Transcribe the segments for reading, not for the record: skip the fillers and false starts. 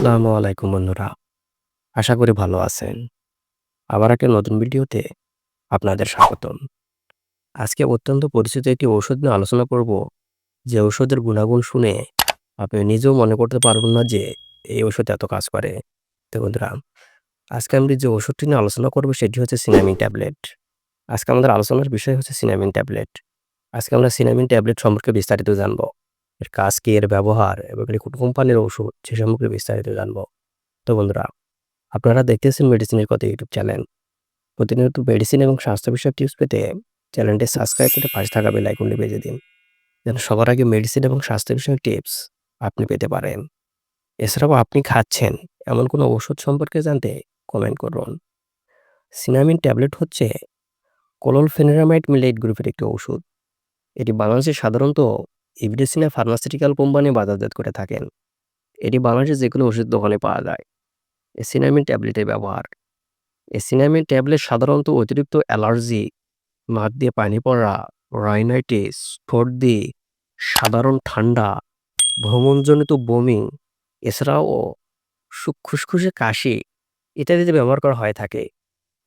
আসসালামু আলাইকুম বন্ধুরা। আশা করি ভালো আছেন। আবার একটা নতুন ভিডিওতে আপনাদের স্বাগতম। আজকে অত্যন্ত পরিচিত একটি ঔষধ নিয়ে আলোচনা করব, যে ঔষধের গুণাগুণ শুনে আপনি নিজেও মনে করতে পারবেন না যে এই ঔষধ এত কাজ করে। তো বন্ধুরা, আজকে আমি যে ওষুধটি নিয়ে আলোচনা করব সেটি হচ্ছে সিনামিন ট্যাবলেট। আজকে আমাদের আলোচনার বিষয় হচ্ছে সিনামিন ট্যাবলেট। আজকে আমরা সিনামিন ট্যাবলেট সম্পর্কে বিস্তারিত জানব। এর কাজ কি, এর ব্যবহার এবং এটি কোন কোম্পানির ওষুধ সে সম্পর্কে বিস্তারিত জানব। তো বন্ধুরা, আপনারা দেখতেছেন মেডিসিনের কথা ইউটিউব চ্যানেল। প্রতিনিয়ত মেডিসিন এবং স্বাস্থ্য বিষয়ক টিপস পেতে চ্যানেলটি সাবস্ক্রাইব করে পাশে থাকা বেল আইকনটি বেজে দিন, যেন সবার আগে মেডিসিন এবং স্বাস্থ্য বিষয়ক টিপস আপনি পেতে পারেন। এছাড়াও আপনি খাচ্ছেন এমন কোনো ওষুধ সম্পর্কে জানতে কমেন্ট করুন। সিনামিন ট্যাবলেট হচ্ছে ক্লোরফেনিরামাইড মিলেট গ্রুপের একটি ওষুধ। এটি বাংলাদেশে সাধারণত ইভিডেসিনা ফার্মাসিউটিক্যাল কোম্পানি বাজারজাত করে থাকেন। এটি বাংলাদেশে যেকোনো ওষুধ দোকানে পাওয়া যায়। এই সিনামিন ট্যাবলেটের ব্যবহার: এই সিনামিন ট্যাবলেট সাধারণত অতিরিক্ত অ্যালার্জি, নাক দিয়ে পানি পড়া, রাইনাইটিস, সর্দি, সাধারণ ঠান্ডা, ভ্রমণজনিত বমি, এছাড়াও খুসখুসে কাশি ইত্যাদিতে ব্যবহার করা হয়ে থাকে।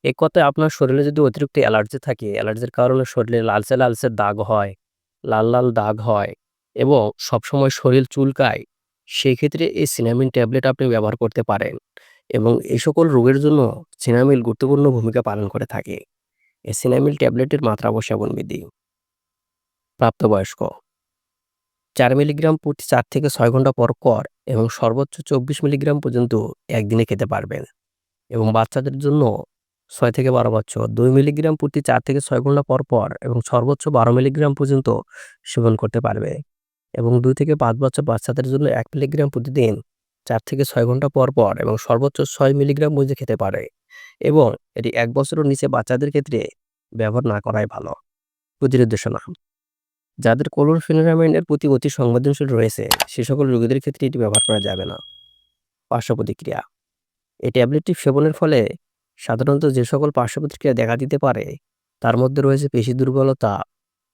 এক কথায় আপনার শরীরে যদি অতিরিক্ত অ্যালার্জি থাকে, অ্যালার্জির কারণে শরীরে লালচে, লালচে দাগ হয়, লাল, লাল দাগ হয় এবং সবসময় শরীর চুলকায়, সেক্ষেত্রে এই সিনামিন ট্যাবলেট আপনি ব্যবহার করতে পারেন এবং এই সকল রোগের জন্য সিনামিল গুরুত্বপূর্ণ ভূমিকা পালন করে থাকে। এই সিনামিল ট্যাবলেটের মাত্রা ও সেবনবিধি: প্রাপ্তবয়স্ক ৪ মিলিগ্রাম প্রতি ৪ থেকে ৬ ঘন্টা পর পর এবং সর্বোচ্চ ২৪ মিলিগ্রাম পর্যন্ত একদিনে খেতে পারবেন। এবং বাচ্চাদের জন্য ৬ থেকে ১২ বছর ২ মিলিগ্রাম প্রতি ৪ থেকে ৬ ঘন্টা পর পর এবং সর্বোচ্চ ১২ মিলিগ্রাম পর্যন্ত সেবন করতে পারবে। এবং ২ থেকে ৫ বছর বাচ্চাদের জন্য ১ মিলিগ্রাম প্রতিদিন ৪ থেকে ৬ ঘন্টা পর পর এবং সর্বোচ্চ ৬ মিলিগ্রাম পর্যন্ত খেতে পারে। এবং এটি ১ বছরের নিচে বাচ্চাদের ক্ষেত্রে ব্যবহার না করাই ভালো। প্রতিনির্দেশনা: যাদের ক্লোরফেনিরামাইনের প্রতি অতি সংবেদনশীল রয়েছে সে সকল রোগীদের ক্ষেত্রে এটি ব্যবহার করা যাবে না। পার্শ্ব প্রতিক্রিয়া: এই ট্যাবলেটটি সেবনের ফলে সাধারণত যে সকল পার্শ্ব প্রতিক্রিয়া দেখা দিতে পারে তার মধ্যে রয়েছে পেশি দুর্বলতা,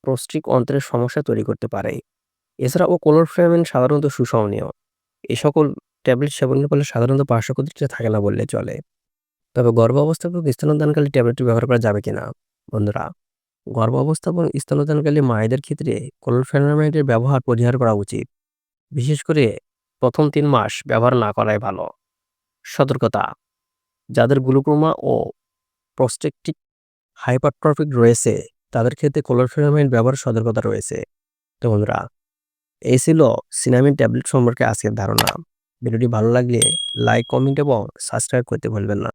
প্রস্টিক অন্ত্রের সমস্যা তৈরি করতে পারে। এছাড়াও ক্লোরফেনিরামাইন সাধারণত সুসহনীয়। এই সকল ট্যাবলেট সেবনের ফলে সাধারণত পার্শ্ব প্রতিক্রিয়া থাকে না বললে চলে। তবে গর্ভাবস্থা এবং স্তন্যদানকালে ট্যাবলেটটি ব্যবহার করা যাবে কিনা? বন্ধুরা, গর্ভাবস্থা এবং স্তন্যদানকালে মায়েদের ক্ষেত্রে ক্লোরফেনিরামাইডের ব্যবহার পরিহার করা উচিত। বিশেষ করে প্রথম ৩ মাস ব্যবহার না করাই ভালো। সতর্কতা: যাদের গ্লুকোমা ও প্রস্টেটিক হাইপারট্রফিক রয়েছে তাদের ক্ষেত্রে ক্লোরফেনিরামাইড ব্যবহারের সতর্কতা রয়েছে। তো বন্ধুরা, এই ছিল সিনামিন ট্যাবলেট সম্পর্কে আজকের ধারণা। ভিডিওটি ভালো লাগলে লাইক, কমেন্ট এবং সাবস্ক্রাইব করতে ভুলবেন না।